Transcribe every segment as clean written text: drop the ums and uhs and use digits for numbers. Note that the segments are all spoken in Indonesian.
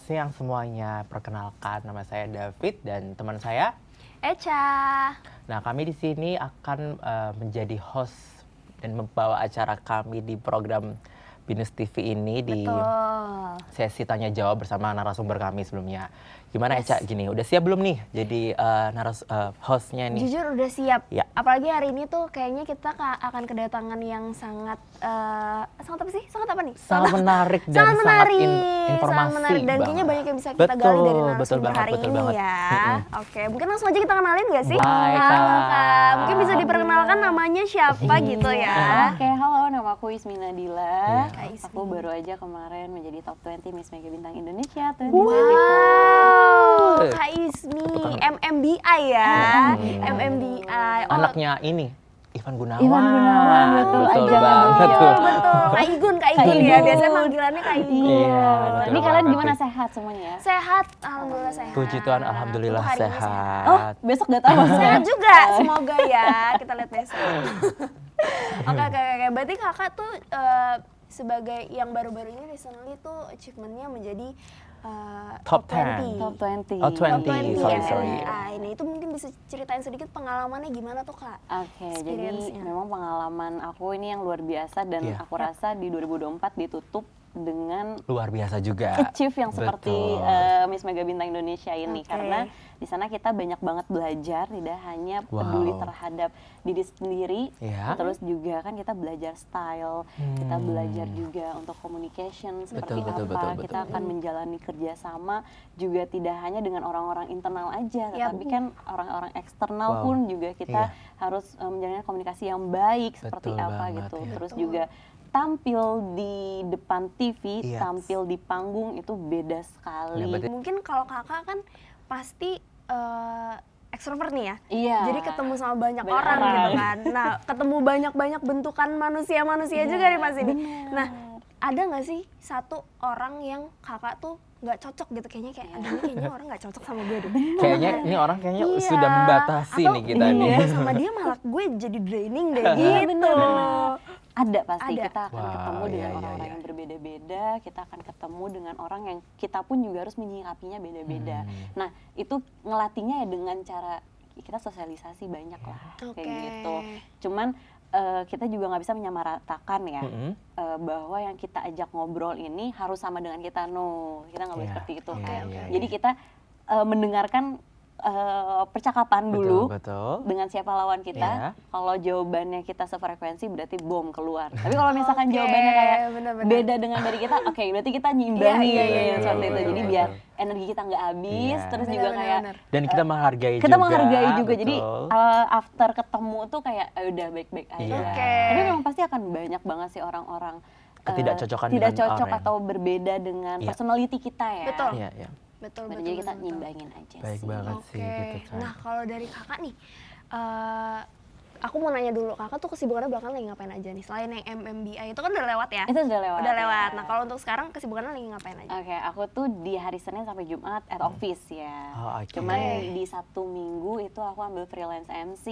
siang semuanya. Perkenalkan, nama saya David dan teman saya Echa. Nah, kami di sini akan menjadi host dan membawa acara kami di program Binus TV ini di sesi tanya jawab bersama narasumber kami sebelumnya. Gimana Echa, gini, udah siap belum nih jadi hostnya nih? Jujur udah siap. Ya. Apalagi hari ini tuh kayaknya kita akan kedatangan yang sangat apa sih? Sangat apa nih? Sangat menarik dan sangat informasi. Sangat menarik dan kayaknya banyak yang bisa kita gali dari narasumber hari ini ya. Oke, mungkin langsung aja kita kenalin gak sih? Halo Kak. Mungkin bisa diperkenalkan namanya siapa gitu ya. Oke, halo, nama aku Ismi Nadila. Ismi. Aku baru aja kemarin menjadi top 20 Miss Mega Bintang Indonesia 2024. Wow, Kak Ismi, MMBI ya. MMBI. Anaknya ini, Ivan Gunawan. Ivan Gunawan, betul aja. Betul. Kak Igun ya. Biasanya panggilannya Kak Igun. Iya, Ini kalian gimana, sehat semuanya ya? Sehat, alhamdulillah sehat. Puji Tuhan, alhamdulillah Hari ini sehat. Oh, besok gak tahu. Sehat juga, semoga ya. Kita lihat besok. Oke. Berarti kakak tuh sebagai yang baru-baru ini recently tuh achievementnya menjadi Top 10. Top 20. Oh, 20. Sorry. Ini itu mungkin bisa ceritain sedikit pengalamannya gimana tuh Kak? Oke, jadi Experience-nya. memang pengalaman aku ini yang luar biasa dan Iya. aku rasa di 2024 ditutup dengan Luar biasa juga. achieve yang seperti Betul. Miss Mega Bintang Indonesia ini. Oke. Karena di sana kita banyak banget belajar, tidak hanya peduli terhadap diri sendiri, Iya. terus juga kan kita belajar style, kita belajar juga untuk communication seperti apa, kita akan menjalani kerjasama juga tidak hanya dengan orang-orang internal aja, tetapi kan orang-orang eksternal pun juga kita harus menjalani komunikasi yang baik seperti Betul apa banget, gitu. ya. Terus juga tampil di depan TV, Yes. tampil di panggung itu beda sekali. Ya, berarti- Mungkin kalau kakak kan pasti ekstrovert nih ya. Iya. Jadi ketemu sama banyak Banyak orang orang. gitu kan. Nah, ketemu banyak-banyak bentukan manusia-manusia juga nih pas ini. bener. Nah, ada nggak sih satu orang yang kakak tuh nggak cocok gitu, kayaknya kayak aduh ini kayaknya orang nggak cocok sama gue deh. Kayaknya ini orang kayaknya Iya. sudah membatasi Atau nih kita nih. iya, sama dia malah gue jadi draining deh Iya, gitu. bener. Ada pasti, Ada. kita akan Wow, ketemu dengan iya, orang-orang iya. yang berbeda-beda, kita akan ketemu dengan orang yang kita pun juga harus menyikapinya beda-beda. Nah, itu ngelatihnya ya dengan cara kita sosialisasi banyak lah, Oke. kayak gitu. Cuman kita juga nggak bisa menyamaratakan ya, bahwa yang kita ajak ngobrol ini harus sama dengan kita, no, kita nggak boleh Iya, seperti itu. iya, Jadi kita mendengarkan percakapan dulu Betul. dengan siapa lawan kita. Iya. Kalau jawabannya kita sefrekuensi berarti bom keluar. Tapi kalau misalkan Oke, jawabannya kayak bener-bener. beda dengan dari kita, oke berarti kita nyimbangin Iya, seperti itu. betul, Jadi betul. biar energi kita nggak habis, Iya. terus juga kayak Dan kita menghargai juga. kita menghargai juga. Jadi betul. after ketemu tuh kayak udah baik-baik aja. Iya. Oke. Tapi memang pasti akan banyak banget sih orang-orang Ketidakcocokan tidak dengan cocok orang. atau berbeda dengan Iya. personality kita ya. Betul. Iya, iya. Betul. Jadi kita nyimbangin aja Baik sih. banget Oke. sih gitu kan. Nah, kalau dari kakak nih, aku mau nanya dulu, kakak tuh kesibukannya belakangan lagi ngapain aja nih? Selain yang MMBI itu kan udah lewat ya? Itu sudah lewat. Udah lewat. ya. Nah, kalau untuk sekarang kesibukannya lagi ngapain aja? Oke, aku tuh di hari Senin sampai Jumat at office ya. Oh, oke. Cuman di Sabtu Minggu itu aku ambil freelance MC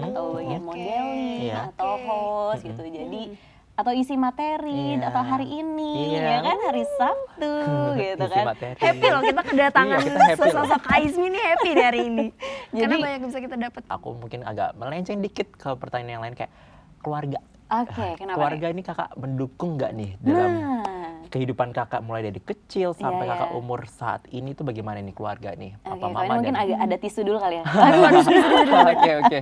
atau bagian Oke. modeling Iya. atau host gitu. Jadi atau isi materi Iya. atau hari ini Iya. ya kan hari Sabtu gitu Isi kan. materi. Happy loh kita kedatangan Iya, kita happy loh. sosok Kak Ismi nih happy dari ini. Karena Jadi- banyak yang bisa kita dapat. Aku mungkin agak melenceng dikit ke pertanyaan yang lain kayak keluarga. Oke, kenapa? Keluarga ini kakak mendukung nggak nih dalam Nah, kehidupan kakak mulai dari kecil sampai Iya, kakak iya. umur saat ini tuh bagaimana nih keluarga nih? oke, Papa kalau ini mama mungkin dan agak ada tisu dulu kali ya. Oke.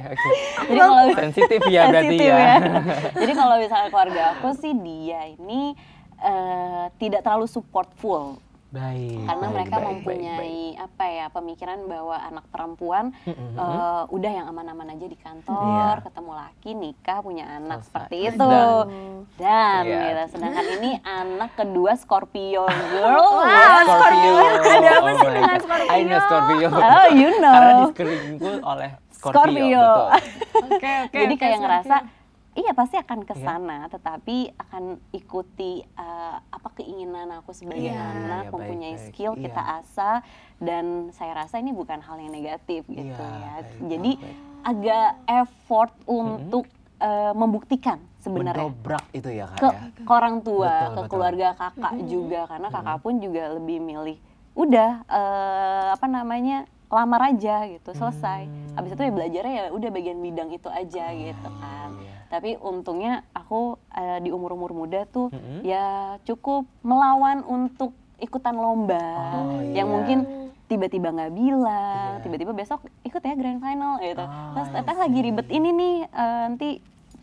Jadi kalau Sensitif ya berarti sensitif ya. Jadi kalau misalnya keluarga aku sih dia ini tidak terlalu supportful. Baik. Karena baik, mereka baik, mempunyai apa ya pemikiran bahwa anak perempuan udah yang aman-aman aja di kantor, Iya. ketemu laki, nikah, punya anak Selesai. seperti itu. Iya. Dan gitu. Sedangkan ini anak kedua Scorpio girl. Wow, Scorpio. Ada apa sih Oh my dengan God. Scorpio? I know Scorpio. Oh, you know. Karena diselingkuh oleh Scorpio. Betul. Oke. Jadi kayak Scorpio. ngerasa iya pasti akan ke sana, tetapi akan ikuti apa keinginan aku sebagai Iya. anak, Iya, mempunyai baik-baik. skill, Iya. kita asah, dan saya rasa ini bukan hal yang negatif gitu Iya, ya. baik, Jadi baik. agak effort untuk membuktikan sebenarnya Mendobrak itu ya kak ke, ya. ke orang tua, Betul, ke betul. keluarga kakak juga, karena kakak pun juga lebih milih udah apa namanya lamar aja gitu, selesai. Abis itu ya belajarnya ya udah bagian bidang itu aja gitu kan. Tapi untungnya aku di umur-umur muda tuh ya cukup melawan untuk ikutan lomba yang mungkin tiba-tiba nggak bilang, tiba-tiba besok ikut ya grand final gitu. Terus teteh lagi ribet ini nih, nanti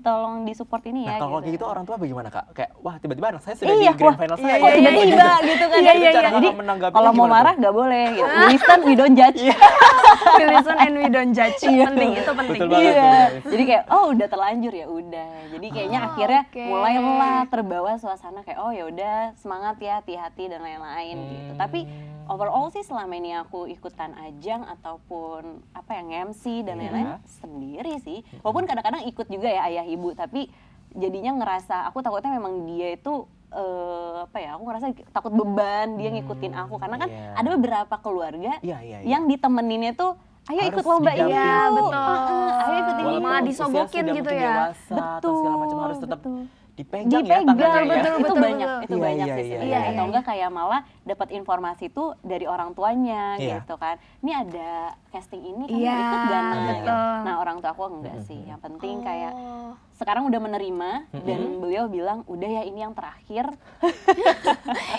tolong disupport ini ya. Nah kalau gitu. gitu orang tua bagaimana Kak? Kayak wah tiba-tiba anak saya sudah di grand final saya. Kok tiba-tiba gitu kan. Jadi kalau mau marah nggak boleh gitu. We listen, we don't judge. We listen and we don't judge. Penting, itu penting. Betul banget. Jadi kayak oh udah terlanjur ya udah. Jadi kayaknya akhirnya mulailah terbawa suasana kayak oh ya udah semangat ya, hati-hati dan lain-lain gitu. Tapi overall sih selama ini aku ikutan ajang ataupun apa yang MC dan lain-lain sendiri sih. Walaupun kadang-kadang ikut juga ya ayah ibu, tapi jadinya ngerasa aku takutnya memang dia itu apa ya, aku ngerasa takut beban dia ngikutin aku karena kan ada beberapa keluarga yang ditemeninnya tuh ayo ikut lomba ini, ayo ikut ini, malah disogokin gitu ya. Betul. Segala macam harus tetap dipegang ya tangannya betul, itu betul, banyak betul. itu banyak sih sebenarnya. Atau enggak kayak malah dapat informasi itu dari orang tuanya gitu kan, ini ada casting ini kamu ikut gak nah orang tua aku enggak sih, yang penting kayak sekarang udah menerima dan beliau bilang udah ya ini yang terakhir.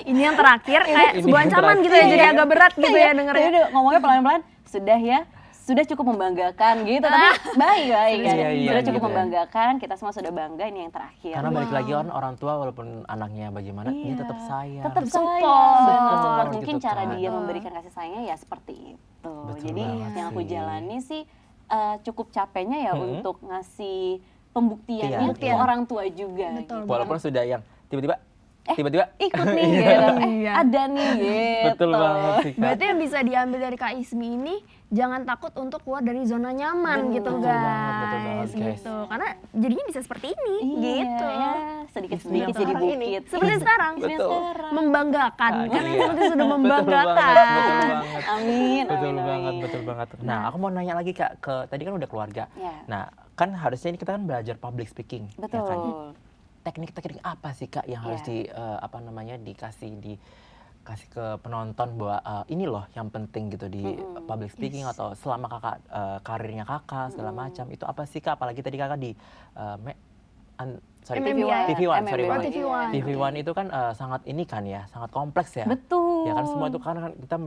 Ini yang terakhir kayak sebuah ancaman gitu ya, jadi agak berat gitu ya dengernya. Jadi ngomongnya pelan-pelan, sudah ya, sudah cukup membanggakan gitu, tapi baik kan, sudah cukup membanggakan, kita semua sudah bangga, ini yang terakhir. Karena balik lagi kan orang tua walaupun anaknya bagaimana, dia tetap sayang. Tetap support. Mungkin gitu cara kan. dia memberikan kasih sayangnya ya seperti itu. Jadi yang aku jalani sih cukup capeknya ya untuk ngasih pembuktiannya ke orang tua juga. Betul. Gitu. Walaupun sudah yang tiba-tiba ikut nih gitu, ada nih gitu. Betul banget sih Kak. Berarti yang bisa diambil dari Kak Ismi ini, jangan takut untuk keluar dari zona nyaman gitu guys, gitu. Karena jadinya bisa seperti ini gitu. Ya, sedikit-sedikit jadi bukit. Seperti sekarang, membanggakan. Kan yang seperti sudah Betul membanggakan. banget. Amin. Betul banget. Nah, aku mau nanya lagi Kak, ke tadi kan udah keluarga. Nah, kan harusnya ini kita kan belajar public speaking. Betul. Ya kan? Teknik-teknik apa sih Kak yang harus dikasih ke penonton bahwa ini loh yang penting gitu di public speaking atau selama Kakak karirnya Kakak segala macam, itu apa sih Kak? Apalagi tadi Kakak di TV1 itu kan sangat ini kan ya, sangat kompleks ya. Betul. Ya kan semua itu kan kita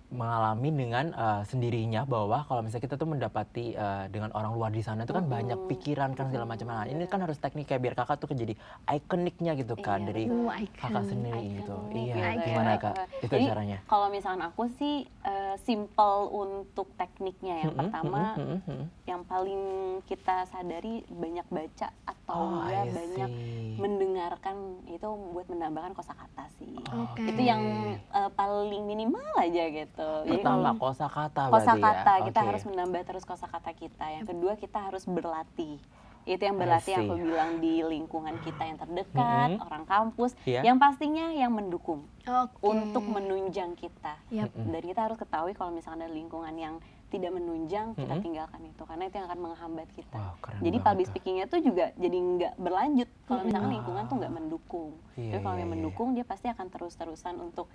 mengalami dengan sendirinya bahwa kalau misalnya kita tuh mendapati dengan orang luar di sana itu kan banyak pikiran kan segala macam. Nah, ini kan harus teknik kayak biar Kakak tuh jadi ikoniknya gitu kan dari Kakak sendiri gitu. Iya, gimana Kak? Itu jadi, caranya. Kalau misalkan aku sih simple untuk tekniknya. Yang pertama yang paling kita sadari banyak baca atau enggak banyak mendengarkan, itu buat menambahkan kosakata sih. Itu yang paling minimal aja gitu. Pertama kosakata kita harus menambah terus kosakata kita. Yang kedua kita harus berlatih. Itu yang berlatih aku bilang di lingkungan kita yang terdekat, orang kampus, yang pastinya yang mendukung untuk menunjang kita. Dan kita harus ketahui kalau misalnya ada lingkungan yang tidak menunjang, kita tinggalkan itu karena itu yang akan menghambat kita. Jadi public speakingnya tuh juga jadi nggak berlanjut kalau misalnya lingkungan tuh nggak mendukung. Jadi kalau yang mendukung dia pasti akan terus-terusan untuk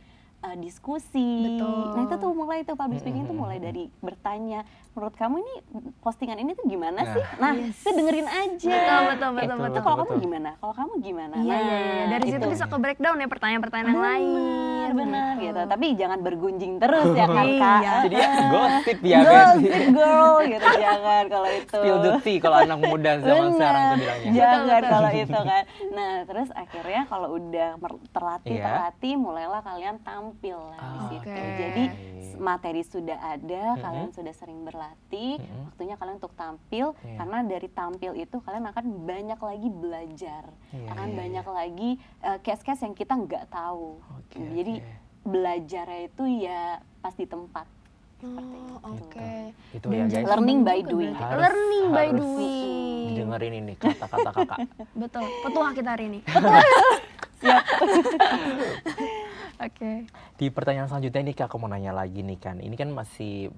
diskusi. Nah itu tuh mulai tuh public speaking tuh mulai dari bertanya, menurut kamu ini postingan ini tuh gimana sih? Nah itu dengerin aja. Betul. Itu kalau kamu gimana? Kalau kamu gimana? Iya. Dari situ bisa ke breakdown ya pertanyaan-pertanyaan yang lain. Benar gitu. Tapi jangan bergunjing terus ya kan Kak. Jadi gosip ya. Gosip girl gitu, jangan kalau itu. Spill the tea kalau anak muda zaman sekarang itu bilangnya. Jangan kalau itu kan. Nah terus akhirnya kalau udah terlatih, mulailah kalian tampil lah di situ. Jadi materi sudah ada, kalian sudah sering berlatih, waktunya kalian untuk tampil, karena dari tampil itu kalian akan banyak lagi belajar, akan banyak lagi case-case yang kita nggak tahu. Jadi belajarnya itu ya pas di tempat. Seperti itu ya guys. Learning by doing. Learning by doing. Didengerin ini kata-kata Kakak. Betul. Petuah kita hari ini. Siap. Di pertanyaan selanjutnya nih Kak, aku mau nanya lagi nih kan. Ini kan masih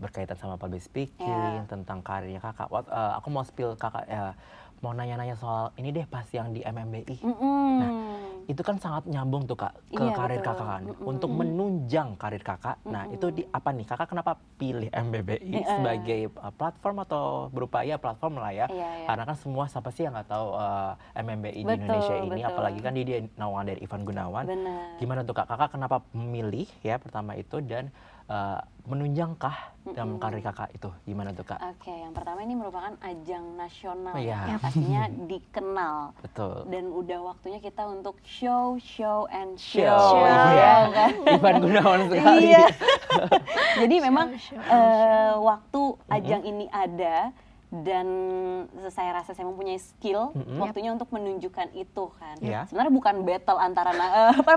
berkaitan sama public speaking, tentang karirnya Kakak. Aku mau spill Kakak mau nanya-nanya soal ini deh pas yang di MMBI. Nah, itu kan sangat nyambung tuh Kak ke Iya, karir betul. Kakak kan. Untuk menunjang karir Kakak, nah itu di apa nih? Kakak kenapa pilih MBBI sebagai platform atau berupaya platform lah ya? Iya, iya. Karena kan semua siapa sih yang nggak tahu MBBI di Betul, Indonesia ini, betul. apalagi kan dia naungan dari Ivan Gunawan. Benar. Gimana tuh Kak? Kakak kenapa memilih ya pertama itu dan menunjangkah dalam karir Kakak itu? Gimana tuh Kak? Oke, yang pertama ini merupakan ajang nasional Iya. ya, pastinya dikenal. Betul. Dan udah waktunya kita untuk show and Show, show. iya. Ya kan? Ivan Gunawan sekali. Iya. Jadi memang Show. waktu ajang ini ada dan saya rasa saya mempunyai skill, waktunya untuk menunjukkan itu kan. Iya. Sebenarnya bukan battle antara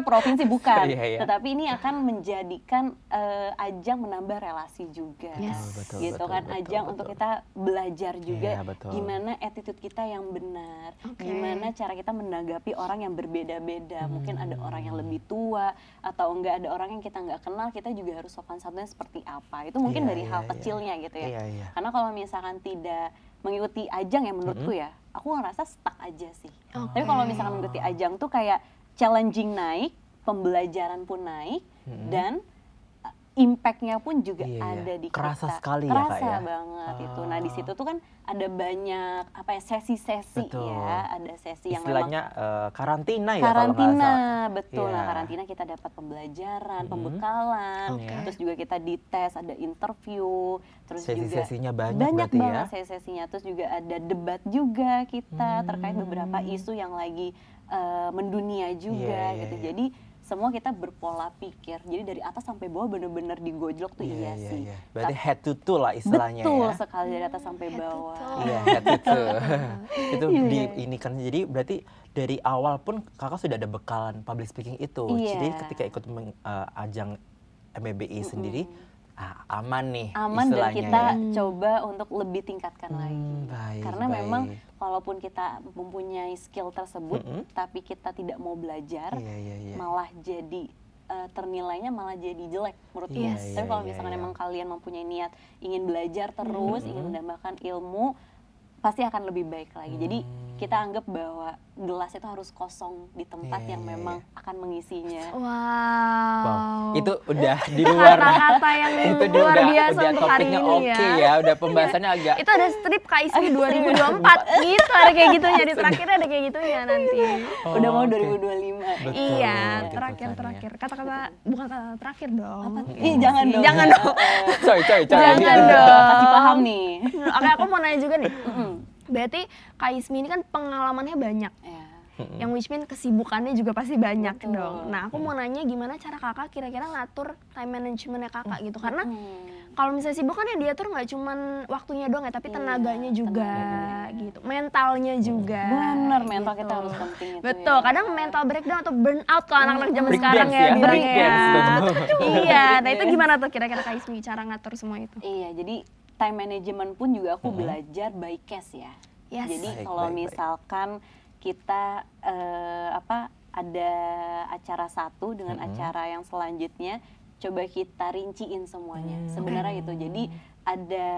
provinsi, bukan. Iya, iya. Tetapi ini akan menjadikan ajang menambah relasi juga. Yes. Betul, Gitu betul, kan, betul, ajang betul. untuk kita belajar juga Iya, betul. gimana attitude kita yang benar, Oke. gimana cara kita menanggapi orang yang berbeda-beda. Mungkin ada orang yang lebih tua atau enggak ada orang yang kita nggak kenal, kita juga harus sopan santunnya seperti apa. Itu mungkin Iya, dari iya, hal iya. kecilnya gitu ya. Iya, iya. Karena kalau misalkan tidak mengikuti ajang ya menurutku ya, aku ngerasa stuck aja sih. Oke. Tapi kalau misalkan mengikuti ajang tuh kayak challenging naik, pembelajaran pun naik, dan impact-nya pun juga Iya, iya. ada di Kerasa kita. sekali ya, Kak, Kerasa ya? banget itu. Nah di situ tuh kan ada banyak apa ya sesi-sesi Betul. ya, ada sesi yang Istilahnya karantina ya karantina, kalau nggak salah. betul. Iya. Nah karantina kita dapat pembelajaran, pembekalan, Oke. terus juga kita dites, ada interview, terus Sesi-sesinya juga banyak berarti banget ya? sesi-sesinya. Terus juga ada debat juga kita terkait beberapa isu yang lagi mendunia juga Iya, iya, gitu. iya. Jadi semua kita berpola pikir. Jadi dari atas sampai bawah bener-bener digojlok tuh iya sih. Berarti head to toe lah istilahnya Betul ya. sekali dari atas sampai bawah. Iya, head to toe. Itu Iya, di iya. ini kan jadi berarti dari awal pun Kakak sudah ada bekalan public speaking itu. Iya. Jadi ketika ikut ajang MBBI sendiri aman nih Aman dan istilahnya kita ya. coba untuk lebih tingkatkan lagi. Baik, Karena baik. memang walaupun kita mempunyai skill tersebut, tapi kita tidak mau belajar, Iya, iya, iya. malah jadi ternilainya malah jadi jelek menurutku. Yes. Tapi kalau Iya, misalkan iya. emang kalian mempunyai niat ingin belajar terus, ingin menambahkan ilmu, pasti akan lebih baik lagi. Jadi kita anggap bahwa gelas itu harus kosong di tempat Iya, yang iya, memang akan mengisinya. Wow. Wow, itu udah di luar Kata-kata yang itu dia luar udah biasa untuk hari topiknya ini oke ya, udah pembahasannya agak Itu ada strip KISMI 2024 gitu, ada kayak gitunya di terakhirnya ada kayak gitunya nanti. Udah mau oke. 2025. Betul, Iya, gitu terakhir. Kata-kata bukan kata terakhir dong. Ih, jangan dong. Jangan dong. coy. Jangan dong. Kasih paham nih. Oke, aku mau nanya juga nih. Berarti KISMI ini kan pengalamannya banyak. Ya. Yang which mean kesibukannya juga pasti banyak Betul. dong. Nah, aku mau nanya gimana cara kakak kira-kira ngatur time managementnya kakak gitu. Karena kalau misalnya sibuk kan yang diatur nggak cuman waktunya doang ya, tapi Iya, tenaganya juga gitu. Mentalnya juga. Bener, mental gitu. kita harus penting itu. Betul, ya. kadang mental breakdown atau burnout kalau anak-anak zaman Break sekarang dance ya ya, bilangnya break dance, ya. betul. Iya, nah itu gimana tuh kira-kira Kak Ismi cara ngatur semua itu? Iya, jadi time management pun juga aku belajar by case ya. Yes. Jadi Baik, kalau baik, baik. misalkan kita ada acara satu dengan acara yang selanjutnya, coba kita rinciin semuanya. Sebenarnya gitu. Jadi ada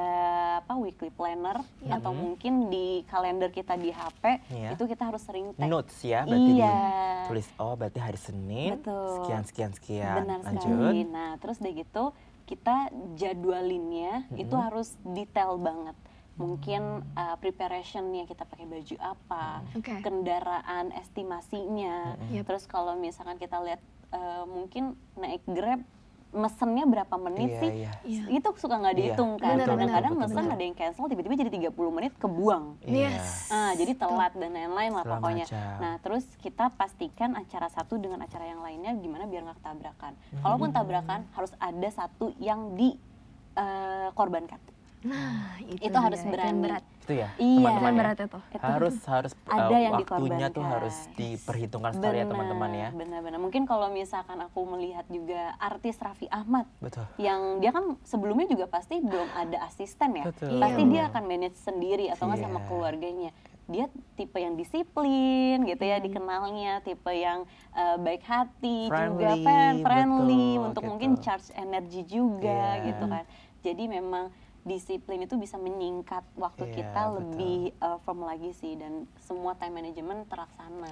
weekly planner atau mungkin di kalender kita di HP Iya. itu kita harus sering tag. Notes ya berarti Iya. ditulis berarti hari Senin Betul. sekian. Benar Lanjut. sekali. Nah, terus udah gitu kita jadwalinnya itu harus detail banget. Mungkin preparationnya kita pakai baju apa, Oke. kendaraan estimasinya. Yep. Terus kalau misalkan kita lihat mungkin naik Grab mesennya berapa menit Iya, sih? iya. Itu suka nggak Iya. dihitung kan. Benar, Kadang-kadang benar, mesen benar. ada yang cancel tiba-tiba jadi 30 menit kebuang. Iya. Yes. Jadi telat dan lain-lain lah Segala pokoknya. macam. Nah, terus kita pastikan acara satu dengan acara yang lainnya gimana biar nggak tabrakan. Kalaupun tabrakan harus ada satu yang dikorbankan. Nah, Itu harus dia, itu yang berani. berat. Itu ya Iya. Itu teman-teman yang ya. berat itu. Harus ada yang waktunya tuh dikorbankan. harus diperhitungkan sekali ya teman-teman ya. Benar-benar. Mungkin kalau misalkan aku melihat juga artis Raffi Ahmad Betul. yang dia kan sebelumnya juga pasti belum ada asisten ya. Betul. Pasti Iya. dia akan manage sendiri atau nggak sama Iya. keluarganya. Dia tipe yang disiplin gitu ya dikenalnya, tipe yang baik hati, juga Friendly, friendly betul, untuk gitu. mungkin charge energi juga Iya. gitu kan. Jadi memang disiplin itu bisa menyingkat waktu Iya, kita betul. lebih firm lagi sih, dan semua time management terlaksana.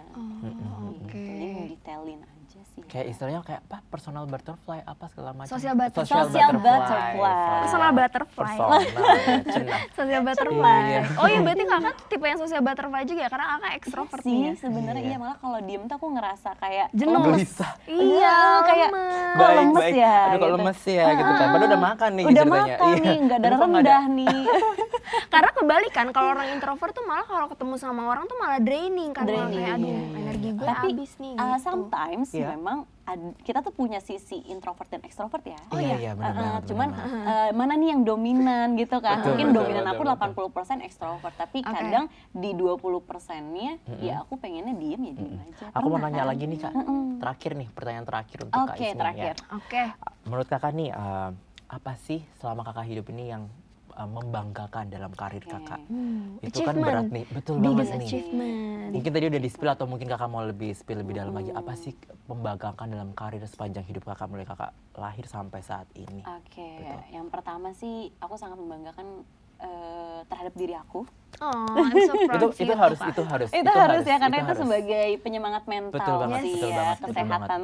Oke. Jadi mendetailin aja sih. Kayak istilahnya kayak apa, personal butterfly apa segala macam. Social butterfly. Social butterfly. sorry. Personal butterfly. Personal, ya, cenah. Social butterfly. Iya. Oh iya, berarti kakak tipe yang social butterfly juga ya, karena kakak ekstrovert sih nih ya. sebenarnya. Iya. Iya, malah kalau diem tuh aku ngerasa kayak Jenuh. Gelisah. Iya, kayak lemes. kok lemes ya, Aduh kok gitu. lemes ya gitu kan. Padahal udah makan nih udah ceritanya. makan Iya. nih, nggak darah Tapi kok nggak rendah nih. Karena kebalikan, kalau orang introvert tuh malah kalau ketemu sama orang tuh malah draining kan, malah Draining, kayak aduh iya, iya. energi gue Tapi habis nih gitu. sometimes Iya. memang kita tuh punya sisi introvert dan extrovert ya. Oh iya benar banget. Cuman benar. mana nih yang dominan gitu kan. Betul, Mungkin betul, dominan betul, aku betul. 80% extrovert, tapi Oke. kadang di 20%-nya ya aku pengennya diem ya diem aja. Aku mau Pernah nanya kan? lagi nih Kak. Terakhir nih, pertanyaan terakhir untuk Kak Oke, Ismi terakhir. ya. Oke. Menurut Kakak nih apa sih selama Kakak hidup ini yang membanggakan dalam karir Kakak? Itu kan Achievement. berat nih, betul Biggest banget nih. achievement. Mungkin tadi udah di-spill atau mungkin Kakak mau lebih spill lebih dalam lagi. Apa sih membanggakan dalam karir sepanjang hidup Kakak mulai Kakak lahir sampai saat ini? Oke, Betul. yang pertama sih aku sangat membanggakan terhadap diri aku. Oh, I'm so proud itu of you, harus Kak. Itu harus ya, karena itu harus. sebagai penyemangat mental Betul banget, sih betul ya, banget, betul kesehatan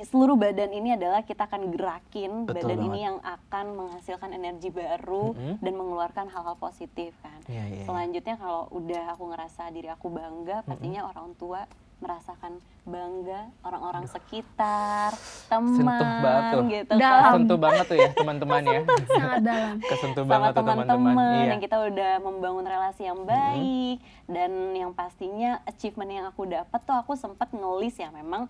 seluruh badan ini adalah kita akan gerakin Betul badan ini banget. yang akan menghasilkan energi baru dan mengeluarkan hal-hal positif kan. Iya, iya, iya. Selanjutnya kalau udah aku ngerasa diri aku bangga, pastinya orang tua merasakan bangga, orang-orang sekitar, teman, Sentuh banget tuh. gitu Dalam. kan. Sentuh banget tuh ya teman-teman ya. Sangat dalam. Kesentuh Sama banget tuh teman-teman. teman-teman Iya. yang kita udah membangun relasi yang baik, dan yang pastinya achievement yang aku dapat tuh aku sempat ngelis ya memang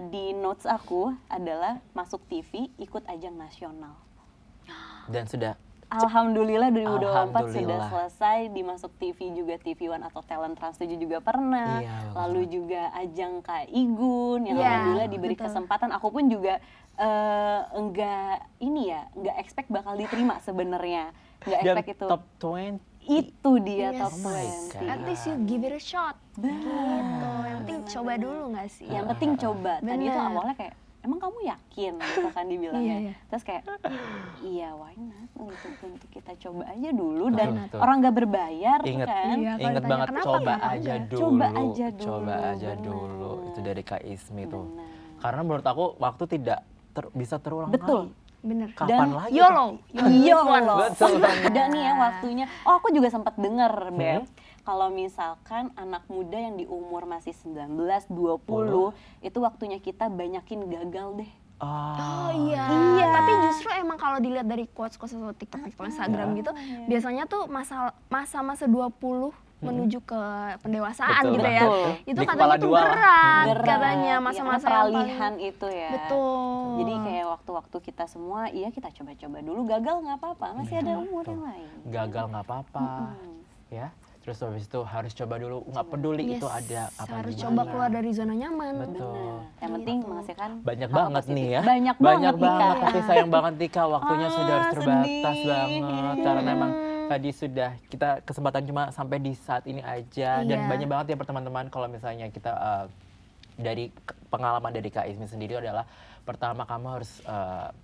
di notes aku adalah masuk TV, ikut ajang nasional. Dan sudah Alhamdulillah 2024 sudah Alhamdulillah. selesai, dimasuk TV juga, TV One atau Talent Trans 7 juga pernah. Iya, bagus Lalu banget. juga ajang Kak Igun yang Iya, alhamdulillah diberi betul. kesempatan. Aku pun juga enggak expect bakal diterima sebenarnya. Enggak dan expect itu. top 20. Itu dia Yes. top Oh my 20. God. At least you give it a shot. Gitu. Yang penting coba dulu nggak sih? Yang penting coba. Tadi itu Bener. awalnya kayak, emang kamu yakin gitu kan dibilangnya. Iya, iya. Terus kayak, iya why not, untuk kita coba aja dulu, dan Betul. orang nggak berbayar tuh Ingat, kan. Iya, kalau ingat ditanya banget kenapa, coba kenapa aja enggak? dulu. Coba aja Coba dulu, aja bener. dulu. Itu dari Kak Ismi tuh. Bener. Karena menurut aku waktu tidak bisa terulang Betul. lagi. Bener. Kapan Dan lagi? YOLO. Iya loh. Betul banget. Ada nih ya waktunya. Oh, aku juga sempat denger, Beb. Kalau misalkan anak muda yang di umur masih 19, 20, itu waktunya kita banyakin gagal deh. Oh iya. Iya. Tapi justru emang kalau dilihat dari quotes-quotes atau TikTok, Instagram gitu, biasanya tuh masa-masa 20 menuju ke pendewasaan Betul gitu ya. betul. Itu Di katanya kepala tuh dua lah. berat, Berat. katanya Iya, masa-masa karena yang paling peralihan itu ya. betul. Jadi kayak waktu-waktu kita semua, iya kita coba-coba dulu, gagal nggak apa-apa, masih ada umur yang lain. Gagal nggak apa-apa. Ya. Terus habis itu harus coba dulu, nggak peduli Yes, itu ada apa harus gimana. coba keluar dari zona nyaman. Betul. Nah, yang penting menghasilkan Banyak hal banget positif. nih ya. Banyak banget, Ika. Tapi sayang banget Tika, waktunya sudah harus terbatas sedih. banget. Karena memang tadi sudah kita kesempatan cuma sampai di saat ini aja. Dan Iya. banyak banget ya teman-teman kalau misalnya kita dari pengalaman dari Kak Ismi sendiri adalah pertama kamu harus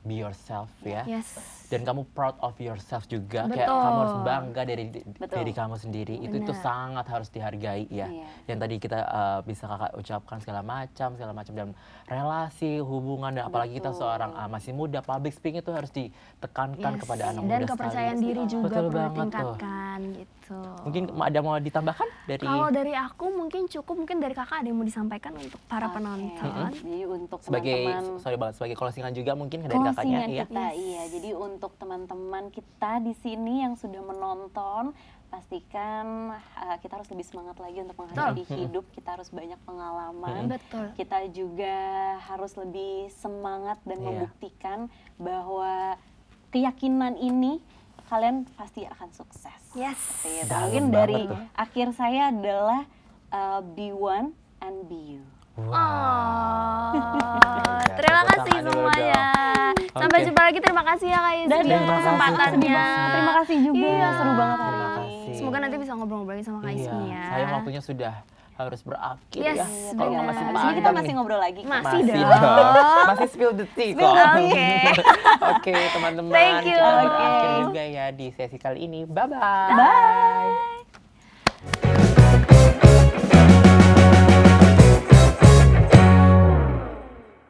be yourself ya. Yes. Dan kamu proud of yourself juga, kayak Betul. kamu harus bangga dari Betul. diri kamu sendiri. Itu Benar. sangat harus dihargai ya. Iya. Yang tadi kita bisa Kakak ucapkan segala macam dalam relasi, hubungan, dan apalagi kita seorang masih muda, public speaking itu harus ditekankan Yes. kepada anak Dan muda kepercayaan sekali. diri juga Betul perlu banget tuh. ditingkatkan gitu. Mungkin ada mau ditambahkan dari Kalau dari aku mungkin cukup, mungkin dari kakak ada yang mau disampaikan untuk para Oke. penonton. Jadi untuk sebagai teman-teman sebagai closingan juga mungkin dari kakaknya closingan ya. kita, iya. Jadi untuk teman-teman kita di sini yang sudah menonton, pastikan kita harus lebih semangat lagi untuk menghadapi hidup. Kita harus banyak pengalaman. Betul. Kita juga harus lebih semangat dan Iya. membuktikan bahwa keyakinan ini kalian pasti akan sukses. Yes. Seperti itu. Dalam Mungkin banget dari tuh. akhir saya adalah be one and be you. Oh, Ya, terima tepuk kasih tangan dulu semuanya. dong. Sampai Oke. jumpa lagi. Terima kasih ya Kak Izmi Dan atas terima kasih, kesempatannya. Terima kasih juga, Iya. seru banget hari Terima ini. kasih. Semoga nanti bisa ngobrol-ngobrol lagi sama Kak Iya, Izmi ya. sayang waktunya sudah harus berakhir Yes, ya. Kalau benar. masih Abis ini panjang kita nih. masih ngobrol lagi. Masih Masih dong. dong. Masih spill the tea kok. Oke. Oke, teman-teman. Thank you. Kita berakhir juga ya di sesi kali ini. Bye-bye. Bye.